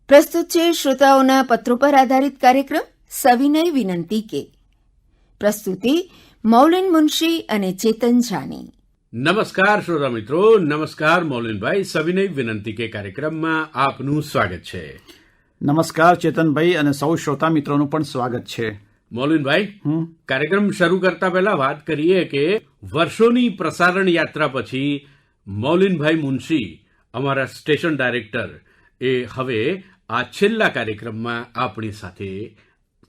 પ્રસ્તુત છે શ્રોતાઓના પત્રો પર આધારિત કાર્યક્રમ સવિનય વિનંતી કે. પ્રસ્તુતિ મૌલિન મુનશી અને ચેતન જાની. નમસ્કાર શ્રોતા મિત્રો, નમસ્કાર મૌલિનભાઈ. સવિનય વિનંતી કે કાર્યક્રમમાં આપનું સ્વાગત છે. નમસ્કાર ચેતનભાઈ, અને સૌ શ્રોતા મિત્રોનું પણ સ્વાગત છે. મૌલિનભાઈ, કાર્યક્રમ શરૂ કરતા પહેલા વાત કરીએ કે વર્ષોની પ્રસારણ યાત્રા પછી મૌલિનભાઈ મુનશી, અમારા સ્ટેશન ડાયરેક્ટર, એ હવે આ છેલ્લા કાર્યક્રમમાં આપણી સાથે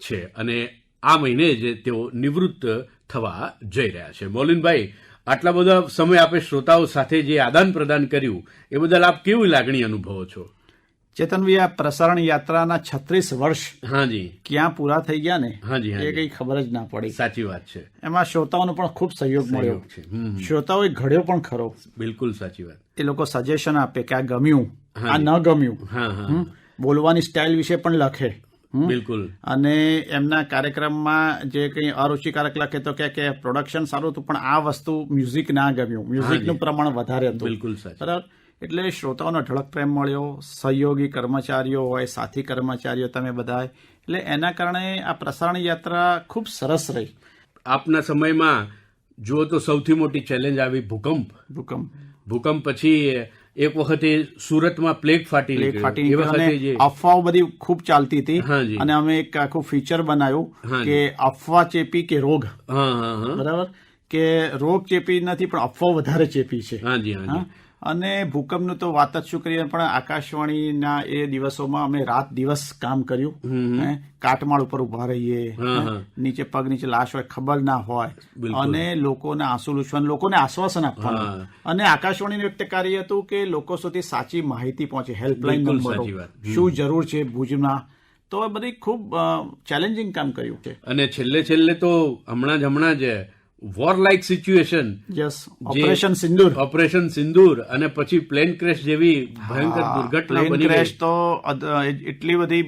છે અને આ મહિને જ તેઓ નિવૃત્ત થવા જઈ રહ્યા છે. મૌલિનભાઈ, આટલા બધા સમય આપે શ્રોતાઓ સાથે જે આદાન પ્રદાન કર્યું એ બદલ આપ કેવી લાગણી અનુભવો છો? ચેતનભાઈ, આ પ્રસારણ યાત્રાના 36 વર્ષ હાજી ક્યાં પૂરા થઈ ગયા ને હાજી એ કઈ ખબર જ ના પડી. સાચી વાત છે. એમાં શ્રોતાઓનો પણ ખૂબ સહયોગ મળ્યો છે. શ્રોતાઓએ ઘડ્યો પણ ખરો. બિલકુલ સાચી વાત. એ લોકો સજેશન આપે કે આ ગમ્યું, આ ન ગમ્યું, હા હા, બોલવાની સ્ટાઇલ વિશે પણ લખે. બિલકુલ. અને એમના કાર્યક્રમમાં જે કંઈ અરુચિકારક લખે તો કે પ્રોડક્શન સારું હતું, પણ આ વસ્તુ મ્યુઝિક ના ગમ્યું, મ્યુઝિકનું પ્રમાણ વધારે હતું. બિલકુલ સાચું. બરાબર. એટલે શ્રોતાઓનો અઢળક પ્રેમ મળ્યો. સહયોગી કર્મચારીઓ હોય, સાથી કર્મચારીઓ, તમે બધા, એટલે એના કારણે આ પ્રસારણ યાત્રા ખૂબ સરસ રહી. આપના સમયમાં જુઓ તો સૌથી મોટી ચેલેન્જ આવી ભૂકંપ પછી એક વખતે સુરતમાં પ્લેગ ફાટી નીકળી. અફવાઓ બધી ખૂબ ચાલતી હતી અને અમે એક આખું ફીચર બનાવ્યું કે અફવા ચેપી કે રોગ. બરાબર, કે રોગ ચેપી નથી પણ અફવા વધારે ચેપી છે. અને ભૂકંપનું તો વાત જ શું કરીએ, પણ આકાશવાણીના એ દિવસોમાં અમે રાત દિવસ કામ કર્યું. કાટમાળ ઉપર ઉભા રહીએ, નીચે પગ નીચે લાશ હોય, ખબર ના હોય, અને લોકોને આંસુ લૂછવાનું, લોકોને આશ્વાસન આપવાનું. અને આકાશવાણીનું એક કાર્ય હતું કે લોકો સુધી સાચી માહિતી પહોંચે, હેલ્પલાઇન નંબરો, શું જરૂર છે ભુજમાં. તો એ બધી ખૂબ ચેલેન્જિંગ કામ કર્યું છે. અને છેલ્લે તો હમણાં જ વોર લાઇક સિચ્યુએશન, ઓપરેશન સિંદૂર, અને પછી પ્લેન ક્રેશ જેવી ભયંકર દુર્ઘટના બની. ક્રેશ તો એટલી બધી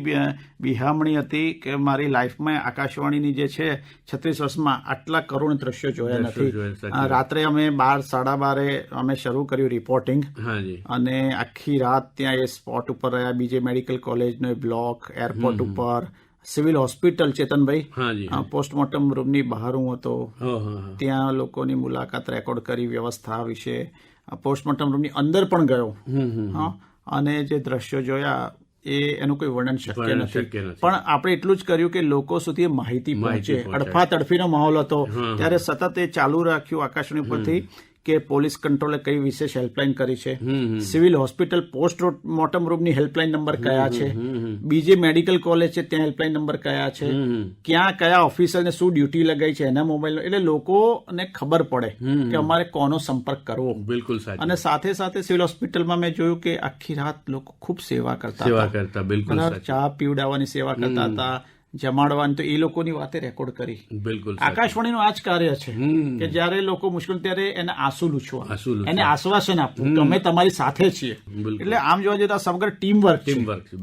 બિહામણી હતી કે મારી લાઈફમાં આકાશવાણીની જે છે 36 વર્ષમાં આટલા કરુણ દ્રશ્યો જોયા નથી. રાત્રે અમે 12-12:30 અમે શરૂ કર્યું રિપોર્ટિંગ, અને આખી રાત ત્યાં એ સ્પોટ ઉપર રહ્યા. બીજે મેડિકલ કોલેજનો બ્લોક, એરપોર્ટ ઉપર, સિવિલ હોસ્પિટલ. ચેતનભાઈ, પોસ્ટમોર્ટમ રૂમની બહાર હું હતો, ત્યાં લોકોની મુલાકાત રેકોર્ડ કરી, વ્યવસ્થા વિશે. પોસ્ટમોર્ટમ રૂમની અંદર પણ ગયો, અને જે દ્રશ્યો જોયા એનું કોઈ વર્ણન શક્ય નથી. પણ આપણે એટલું જ કર્યું કે લોકો સુધી માહિતી પહોંચે. અડફાતડફીનો માહોલ હતો ત્યારે સતત એ ચાલુ રાખ્યું આકાશવાણી પરથી કે પોલીસ કંટ્રોલે કઈ વિશેષ હેલ્પલાઇન કરી છે, સિવિલ હોસ્પિટલ પોસ્ટ મોર્ટમ રૂમની હેલ્પલાઇન નંબર કયા છે, બીજી મેડિકલ કોલેજ છે ત્યાં હેલ્પલાઇન નંબર કયા છે, ક્યાં કયા ઓફિસરને શું ડ્યુટી લગાઈ છે એના મોબાઈલ. એટલે લોકોને ખબર પડે કે અમારે કોનો સંપર્ક કરવો. બિલકુલ. અને સાથે સાથે સિવિલ હોસ્પિટલમાં મેં જોયું કે આખી રાત લોકો ખૂબ સેવા કરતા હતા. ચા પીવડાવવાની સેવા કરતા હતા, જમાડવાની. તો એ લોકોની વાતે રેકોર્ડ કરી. બિલકુલ. આકાશવાણીનું આ જ કાર્ય છે કે જયારે લોકો મુશ્કેલ ત્યારે એને આંસુ લૂછવા, એને આશ્વાસન આપવું કે અમે તમારી સાથે છીએ. એટલે આમ જોવા જઈએ તો સમગ્ર ટીમ વર્ક છે.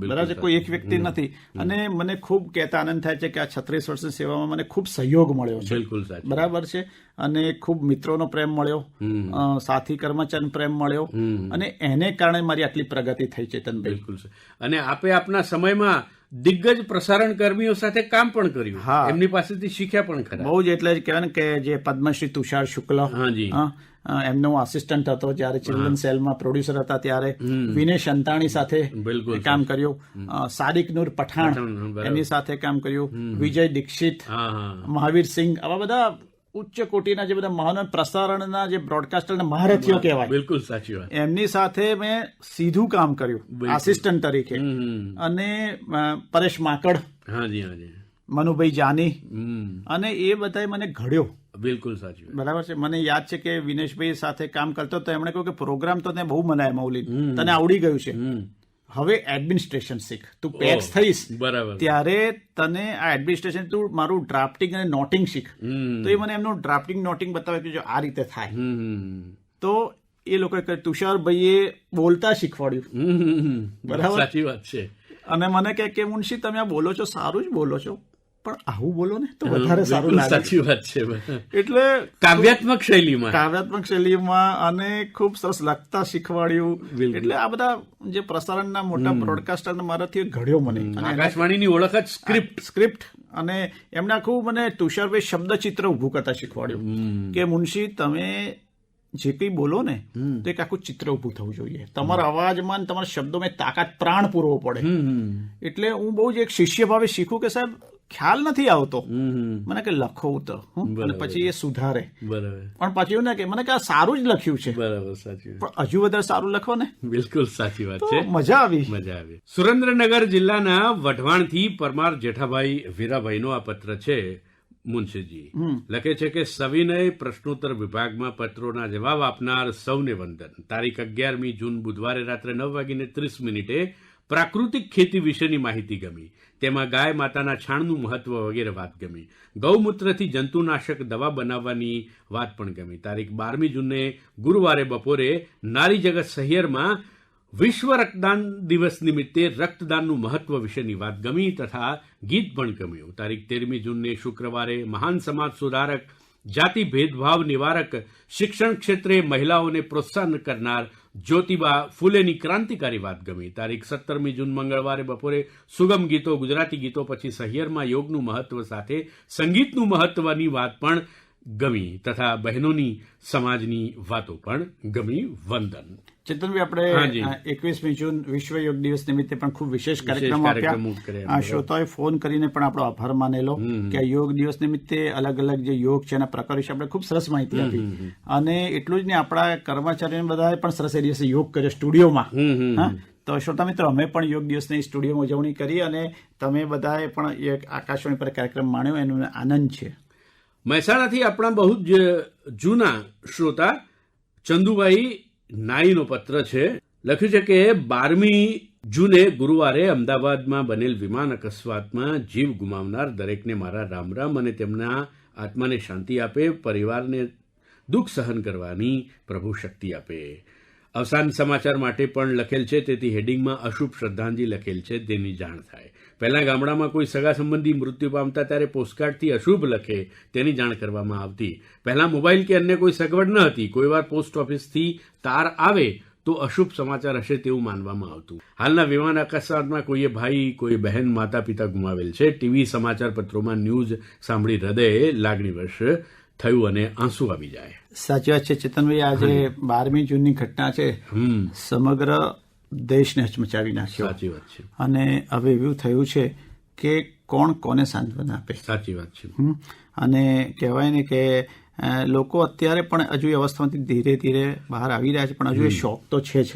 બરાબર, કોઈ એક વ્યક્તિ નથી. અને મને ખૂબ કહેતા આનંદ થાય છે કે આ 36 વર્ષની સેવામાં મને ખૂબ સહયોગ મળ્યો છે. બિલકુલ. બરાબર છે. અને ખૂબ મિત્રોનો પ્રેમ મળ્યો, સાથી કર્મચારીનો પ્રેમ મળ્યો, અને એને કારણે મારી આટલી પ્રગતિ થઈ. ચેતનભાઈ, બિલકુલ. અને આપે આપના સમયમાં દિગ્ગજ પ્રસારણ કર્મીઓ સાથે કામ પણ કર્યું, એમની પાસેથી શીખ્યા પણ ખરા. બહુ જ. એટલે જ કહેવાય ને કે જે પદ્મશ્રી તુષાર શુક્લ, એમનો આસિસ્ટન્ટ હતો જયારે ચિલ્ડ્રન સેલમાં પ્રોડ્યુસર હતા ત્યારે. વિનેશ અંતાણી સાથે કામ કર્યું. સાદિક નૂર પઠાણ, એમની સાથે કામ કર્યું. વિજય દીક્ષિત, મહાવીર સિંહ, આવા બધા ઉચ્ચ કોટીના જે બધા મહાન પ્રસારણના જે બ્રોડકાસ્ટરના મહારથીઓ કહેવાય. બિલકુલ સાચી વાત. એમની સાથે મેં સીધું કામ કર્યું આસિસ્ટન્ટ તરીકે. અને પરેશ માકડ, મનુભાઈ જાની, અને એ બધાએ મને ઘડ્યો. બિલકુલ સાચી. બરાબર છે. મને યાદ છે કે વિનેશભાઈ સાથે કામ કરતો તો એમણે કહ્યું કે પ્રોગ્રામ તો તને બહુ મનાય મૌલિક, તને આવડી ગયું છે, હવે એડમિનિસ્ટ્રેશન શીખ. તું પેક્સ થઈશ ત્યારે તને આ એડમિનિસ્ટ્રેશન, તું મારું ડ્રાફ્ટિંગ અને નોટિંગ શીખ. તો એ મને એમનું ડ્રાફ્ટિંગ નોટિંગ બતાવે કે જો આ રીતે થાય. તો એ લોકોએ તુષારભાઈએ બોલતા શીખવાડ્યું. બરાબર, સાચી વાત છે. અને મને કહે કે મુનશી તમે આ બોલો છો, સારું જ બોલો છો, પણ આવું બોલો ને તો વધારે સારું બિલકુલ લાગે. સાચી વાત છે. એટલે કાવ્યાત્મક શૈલીમાં અને ખૂબ સરસ લખતા શીખવાડ્યું. બિલકુલ. એટલે આ બધા જે પ્રસારણના મોટા બ્રોડકાસ્ટર મારાથી ઘડ્યો મને. અને આકાશવાણીની ઓળખ જ સ્ક્રિપ્ટ અને એમને આખું મને તુષારભાઈ શબ્દચિત્ર ઊભું કરતા શીખવાડ્યું કે મુનશી તમે જે કંઈ બોલો ને તો એક આખું ચિત્ર ઊભું થવું જોઈએ. તમારા અવાજમાં તમારા શબ્દોમાં તાકાત પ્રાણ પૂરવો પડે. એટલે હું બહુ જ એક શિષ્ય ભાવે શીખું કે સાહેબ ખ્યાલ નથી આવતો મને કે લખો તો અને પછી એ સુધારે. બરાબર. પણ પછી એવું ને કે મને કે આ સારું જ લખ્યું છે બરાબર, સાચી વાત. પણ હજુ વધારે સારું લખો ને. બિલકુલ સાચી વાત તો છે. મજા આવી. મજા આવી. સુરેન્દ્રનગર જિલ્લાના વઢવાણથી પરમાર જેઠાભાઈ વીરાભાઈનો આ પત્ર છે. મુનશીજી લખે છે કે સવિનય પ્રશ્નોત્તર વિભાગમાં પત્રોના જવાબ આપનાર સૌને વંદન. તારીખ 11મી જૂન બુધવારે રાત્રે 9:30 પ્રાકૃતિક ખેતી વિશેની માહિતી ગમી. તેમાં ગાય માતાના છાણનું મહત્વ વગેરે વાત ગમી. ગૌમૂત્રથી જંતુનાશક દવા બનાવવાની વાત પણ ગમી. તારીખ 12મી જૂને ગુરુવારે બપોરે નારી જગત શહેરમાં વિશ્વ રક્તદાન દિવસ નિમિત્તે રક્તદાનનું મહત્વ વિશેની વાત ગમી તથા ગીત પણ ગમ્યું. તારીખ 13મી જૂનને શુક્રવારે મહાન સમાજ સુધારક, જાતિ ભેદભાવ નિવારક, શિક્ષણ ક્ષેત્રે મહિલાઓને પ્રોત્સાહન કરનાર જ્યોતિબા ફૂલેની ક્રાંતિકારી વાત ગમી. તારીખ 17મી જૂન મંગળવારે બપોરે સુગમ ગીતો, ગુજરાતી ગીતો પછી શહેરમાં યોગનું મહત્વ સાથે સંગીતનું મહત્વની વાત પણ ગમી તથા બહેનોની સમાજની વાતો પણ ગમી. વંદન. ચેતનભાઈ, આપણે 21મી જૂન વિશ્વ યોગ દિવસ નિમિત્તે પણ ખૂબ વિશેષ કાર્યક્રમ આપ્યા. શ્રોતાઓએ ફોન કરીને પણ આપણો આભાર માનેલો કે આ યોગ દિવસ નિમિત્તે અલગ અલગ જે યોગ છે એના પ્રકાર વિશે આપણે ખૂબ સરસ માહિતી આપી. અને એટલું જ નહીં, આપણા કર્મચારીઓ બધાએ પણ સરસ એ દિવસે યોગ કર્યો સ્ટુડિયોમાં. તો શ્રોતા મિત્રો, અમે પણ યોગ દિવસની સ્ટુડિયોમાં ઉજવણી કરી અને તમે બધાએ પણ એક આકાશવાણી પર કાર્યક્રમ માણ્યો, એનો આનંદ છે. મહેસાણાથી આપણા બહુ જ જૂના શ્રોતા ચંદુભાઈ નાઈનો પત્ર છે. લખ્યું છે કે 12મી જૂને ગુરુવારે અમદાવાદમાં બનેલ વિમાન અકસ્માતમાં જીવ ગુમાવનાર દરેકને મારા રામ રામ અને તેમના આત્માને શાંતિ આપે, પરિવારને દુઃખ સહન કરવાની પ્રભુ શક્તિ આપે. અવસાન સમાચાર માટે પણ લખેલ છે, તેથી હેડિંગમાં અશુભ શ્રદ્ધાંજલિ લખેલ છે તેની જાણ થાય. પહેલા ગામડામાં કોઈ સગા સંબંધી મૃત્યુ પામતા ત્યારે પોસ્ટકાર્ડથી અશુભ લખે તેની જાણ કરવામાં આવતી. પહેલા મોબાઈલ કે અન્ય કોઈ સગવડ ન હતી. કોઈવાર પોસ્ટ ઓફિસથી તાર આવે તો અશુભ સમાચાર હશે તેવું માનવામાં આવતું. હાલના વિમાન અકસ્માતમાં કોઈએ ભાઈ, કોઈ બહેન, માતા પિતા ગુમાવેલ છે. ટીવી સમાચાર પત્રોમાં ન્યૂઝ સાંભળી હૃદય લાગણીવશ થયું અને આંસુ આવી જાય. સાચી વાત છે ચેતનભાઈ. આજે 12મી જૂનની ઘટના છે, સમગ્ર દેશને હચમચાવી નાખ્યો. સાચી વાત છે. અને હવે એવું થયું છે કે કોણ કોને સાંત્વના આપે. સાચી વાત છે. અને કહેવાય ને કે લોકો અત્યારે પણ હજુ એ અવસ્થામાંથી ધીરે ધીરે બહાર આવી રહ્યા છે, પણ હજુ એ શોખ તો છે જ.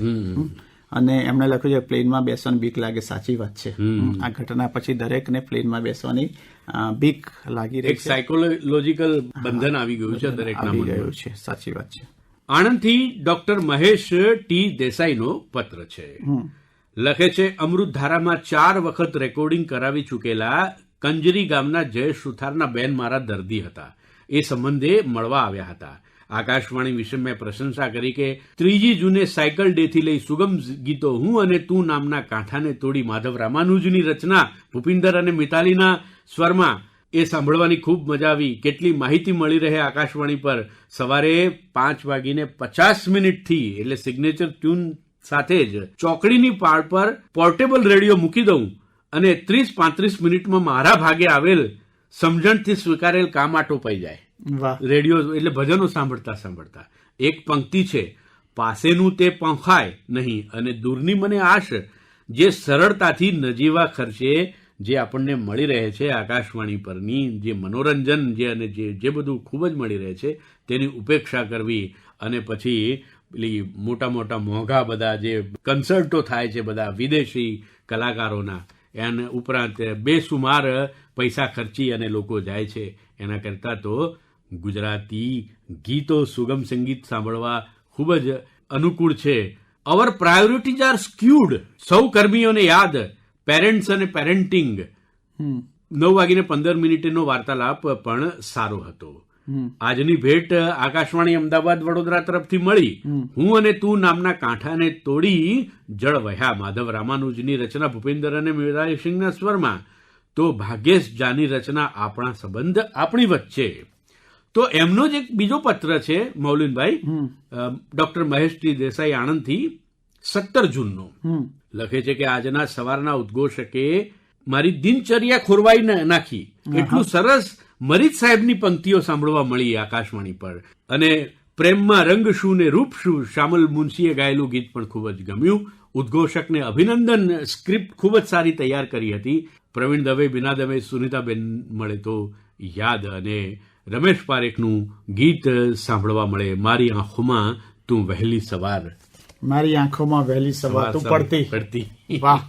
અને એમણે લખ્યું છે પ્લેનમાં બેસવાની બીક લાગે. સાચી વાત છે. આ ઘટના પછી દરેકને પ્લેનમાં બેસવાની બીક લાગી રહી છે. સાયકોલોજીકલ બંધન આવી ગયું છે દરેકના આવી મનમાં. ગયું છે. સાચી વાત છે. આણંદથી ડોક્ટર મહેશ ટી દેસાઈનો પત્ર છે. લખે છે, અમૃતધારામાં 4 વખત રેકોર્ડિંગ કરાવી ચૂકેલા કંજરી ગામના જયેશ સુથારના બેન મારા દર્દી હતા. એ સંબંધે મળવા આવ્યા હતા. આકાશવાણી વિશે મેં પ્રશંસા કરી કે 3જી જૂને સાયકલ ડેથી લઈ સુગમ ગીતો, હું અને તું નામના કાંઠાને તોડી માધવ રામાનુજની રચના ભૂપિન્દર અને મિતાલીના સ્વરમાં એ સાંભળવાની ખૂબ મજા આવી. કેટલી માહિતી મળી રહે આકાશવાણી પર. સવારે 5:50 એટલે સિગ્નેચર ટ્યુન સાથે જ ચોકડીની પાળ પર પોર્ટેબલ રેડિયો મૂકી દઉં અને 30-35 મિનિટમાં મારા ભાગે આવેલ સમજણથી સ્વીકારેલ કામ આટોપાઈ જાય. રેડિયો એટલે ભજનો સાંભળતા સાંભળતા. એક પંક્તિ છે, પાસેનું તે પંખાય નહીં અને દૂરની મને આશ, જે સરળતાથી નજીવા ખર્ચે જે આપણને મળી રહે છે આકાશવાણી પરની જે મનોરંજન અને જે બધું ખૂબ જ મળી રહે છે તેની ઉપેક્ષા કરવી અને પછી પેલી મોટા મોટા મોંઘા બધા જે કન્સર્ટો થાય છે બધા વિદેશી કલાકારોના, એને ઉપરાંત બેસુમાર પૈસા ખર્ચી અને લોકો જાય છે, એના કરતાં તો ગુજરાતી ગીતો, સુગમ સંગીત સાંભળવા ખૂબ જ અનુકૂળ છે. અવર પ્રાયોરિટીઝ આર સ્ક્યુડ. સૌ કર્મીઓને યાદ, પેરેન્ટ્સ અને પેરેન્ટિંગ. 9:15 વાર્તાલાપ પણ સારો હતો. આજની ભેટ આકાશવાણી અમદાવાદ વડોદરા તરફથી મળી. હું અને તું નામના કાંઠાને તોડી જળ વહ્યા માધવ રામાનુજની રચના ભૂપિન્દર અને મિતાલી સિંહના સ્વરમાં. તો ભાગ્યેશ જાની રચના આપણા સંબંધ આપણી વચ્ચે. તો એમનો જ એક બીજો પત્ર છે મૌલિનભાઈ, ડોક્ટર મહેશજી દેસાઈ આણંદથી, 17 જૂનનો. લખે છે કે આજના સવારના ઉદ્ઘોષકે મારી દિનચર્યા ખોરવાઈ નાખી. એટલું સરસ મરીજ સાહેબની પંક્તિઓ સાંભળવા મળી આકાશવાણી પર. અને પ્રેમમાં રંગ શું ને રૂપ શું, શામલ મુનશીએ ગાયેલું ગીત પણ ખૂબ જ ગમ્યું. ઉદ્ઘોષકને અભિનંદન. સ્ક્રિપ્ટ ખૂબ જ સારી તૈયાર કરી હતી. પ્રવીણ દવે, બીના દવે, સુનિતાબેન મળે તો યાદ, અને રમેશ પારેખનું ગીત સાંભળવા મળે, મારી આંખોમાં તું વહેલી સવાર. મારી આંખોમાં વહેલી સવાર તું પડતી. વાહ,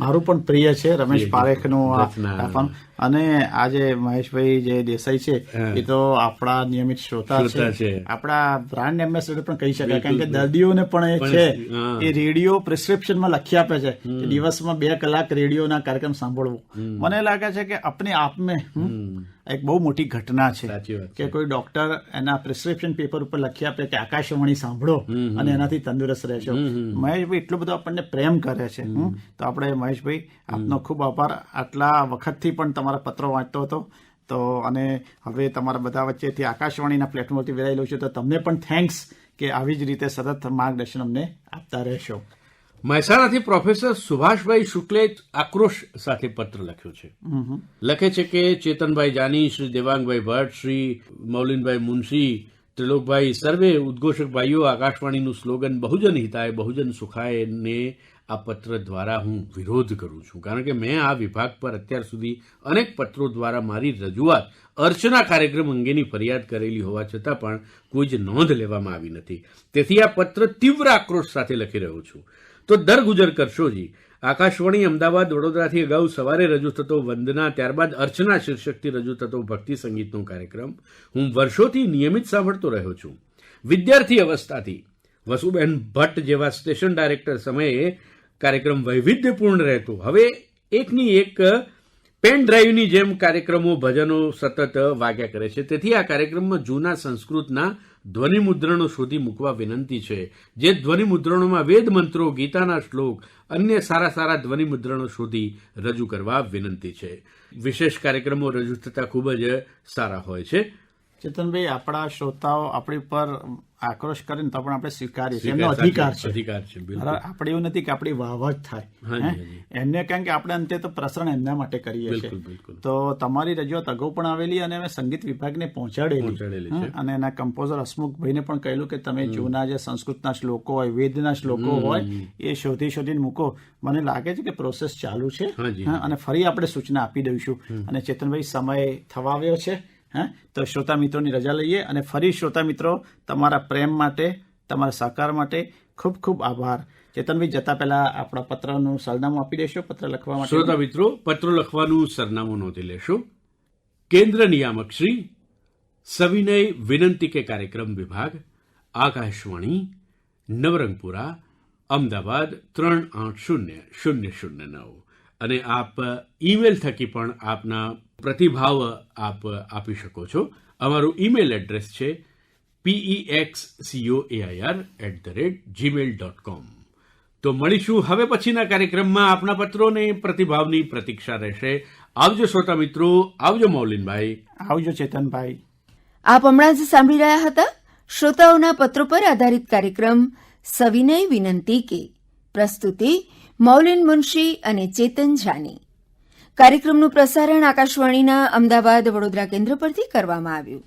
મારું પણ પ્રિય છે રમેશ પારેખનું. અને આજે મહેશભાઈ જે દેસાઈ છે એ તો આપણા નિયમિત શ્રોતા છે, આપણા બ્રાન્ડ એમ્બેસેડર પણ કહી શકાય, કારણ કે દર્દીઓને પણ એ છે એ રેડિયો પ્રિસ્ક્રિપ્શનમાં લખી આપે છે કે દિવસમાં 2 કલાક રેડિયોના કાર્યક્રમ સાંભળવો. મને લાગે છે કે આપણે આપને એક બહુ મોટી ઘટના છે કે કોઈ ડોક્ટર એના પ્રિસ્ક્રિપ્શન પેપર ઉપર લખી આપે કે આકાશવાણી સાંભળો અને એનાથી તંદુરસ્ત રહેશો. મહેશભાઈ એટલો બધો આપણને પ્રેમ કરે છે. તો આપણે મહેશભાઈ આપનો ખૂબ આભાર. આટલા વખતથી પણ તમારા પત્રો વાંચતો હતો, તો અને હવે તમારા બધા વચ્ચેથી આકાશવાણીના પ્લેટફોર્મથી વિરાયેલો છું, તો તમને પણ થેન્ક્સ કે આવી જ રીતે સતત માર્ગદર્શન અમને આપતા રહેશો. મહેસાણાથી પ્રોફેસર સુભાષભાઈ શુક્લે આક્રોશ સાથે પત્ર લખ્યો છે. લખે છે કે ચેતનભાઈ જાની, શ્રી દેવાંગભાઈ ભટ્ટ, શ્રી મૌલિનભાઈ મુનશી, ત્રિલોકભાઈ, સર્વે ઉદ્ઘોષક ભાઈઓ, આકાશવાણીનું સ્લોગન બહુજન હિતાય બહુજન સુખાય ને આ પત્ર દ્વારા હું વિરોધ કરું છું. કારણ કે મેં આ વિભાગ પર અત્યાર સુધી અનેક પત્રો દ્વારા મારી રજૂઆત અર્ચના કાર્યક્રમ અંગેની ફરિયાદ કરેલી હોવા છતાં પણ કોઈ જ નોંધ લેવામાં આવી નથી. તેથી આ પત્ર તીવ્ર આક્રોશ સાથે લખી રહ્યો છું. તો દરગુજર કરશોજી. આકાશવાણી અમદાવાદ વડોદરાથી અગાઉ સવારે રજૂ થતો વંદના, ત્યારબાદ અર્ચના શીર્ષકથી રજૂ થતો ભક્તિ સંગીતનો કાર્યક્રમ હું વર્ષોથી નિયમિત સાંભળતો રહ્યો છું. વિદ્યાર્થી અવસ્થાથી વસુબેન ભટ્ટ જેવા સ્ટેશન ડાયરેક્ટર સમયે કાર્યક્રમ વૈવિધ્યપૂર્ણ રહેતો. હવે એકની એક પેન ડ્રાઈવની જેમ કાર્યક્રમો, ભજનો સતત વાગ્યા કરે છે. તેથી આ કાર્યક્રમમાં જૂના સંસ્કૃતના ધ્વનિમુદ્રણો શોધી મૂકવા વિનંતી છે. જે ધ્વનિમુદ્રણોમાં વેદ મંત્રો, ગીતાના શ્લોક, અન્ય સારા ધ્વનિમુદ્રણો શોધી રજૂ કરવા વિનંતી છે. વિશેષ કાર્યક્રમો રજૂ થતા ખૂબ જ સારા હોય છે. ચેતનભાઈ, આપણા શ્રોતાઓ આપણી પર આક્રોશ કરે ને તો પણ આપણે સ્વીકારીએ છીએ, એમનો અધિકાર છે. આપણે એવું નથી કે આપણી વાહવાહ થાય એમને, કારણ કે આપણે અંતે તો પ્રસરણ એમના માટે કરીએ છીએ. તો તમારી રજૂઆત અગાઉ પણ આવેલી અને અમે સંગીત વિભાગને પહોંચાડેલી, અને એના કમ્પોઝર હસમુખભાઈને પણ કહેલું કે તમે જૂના જે સંસ્કૃતના શ્લોકો હોય, વેદના શ્લોકો હોય એ શોધીને મૂકો. મને લાગે છે કે પ્રોસેસ ચાલુ છે અને ફરી આપણે સૂચના આપી દઈશું. અને ચેતનભાઈ, સમય થવા આવ્યો છે, તો શ્રોતા મિત્રોની રજા લઈએ, અને ફરી શ્રોતા મિત્રો તમારા પ્રેમ માટે, તમારા સહકાર માટે ખૂબ ખૂબ આભાર. ચેતનભાઈ, જતા પહેલા આપણા પત્રનું સરનામું આપી દેશો પત્ર લખવા માટે? શ્રોતા મિત્રો, પત્ર લખવાનું સરનામું નોંધી લેશો. કેન્દ્ર નિયામક શ્રી, સવિનય વિનંતી કે કાર્યક્રમ વિભાગ, આકાશવાણી, નવરંગપુરા, અમદાવાદ 380009. અને આપ ઈમેલ થકી પણ આપના પ્રતિભાવ આપ આપી શકો છો. અમારું ઈમેલ એડ્રેસ છે pexcoair@gmail.com. તો મળીશું હવે પછીના કાર્યક્રમમાં. આપના પત્રોને પ્રતિભાવની પ્રતીક્ષા રહેશે. આવજો શ્રોતા મિત્રો, આવજો મૌલિનભાઈ, આવજો ચેતનભાઈ. આપ હમણાં જ સાંભળી રહ્યા હતા શ્રોતાઓના પત્રો પર આધારિત કાર્યક્રમ સવિનય વિનંતી કે. પ્રસ્તુતિ મૌલિન મુનશી અને ચેતન જાની. કાર્યક્રમનું પ્રસારણ આકાશવાણીના અમદાવાદ વડોદરા કેન્દ્ર પરથી કરવામાં આવ્યું.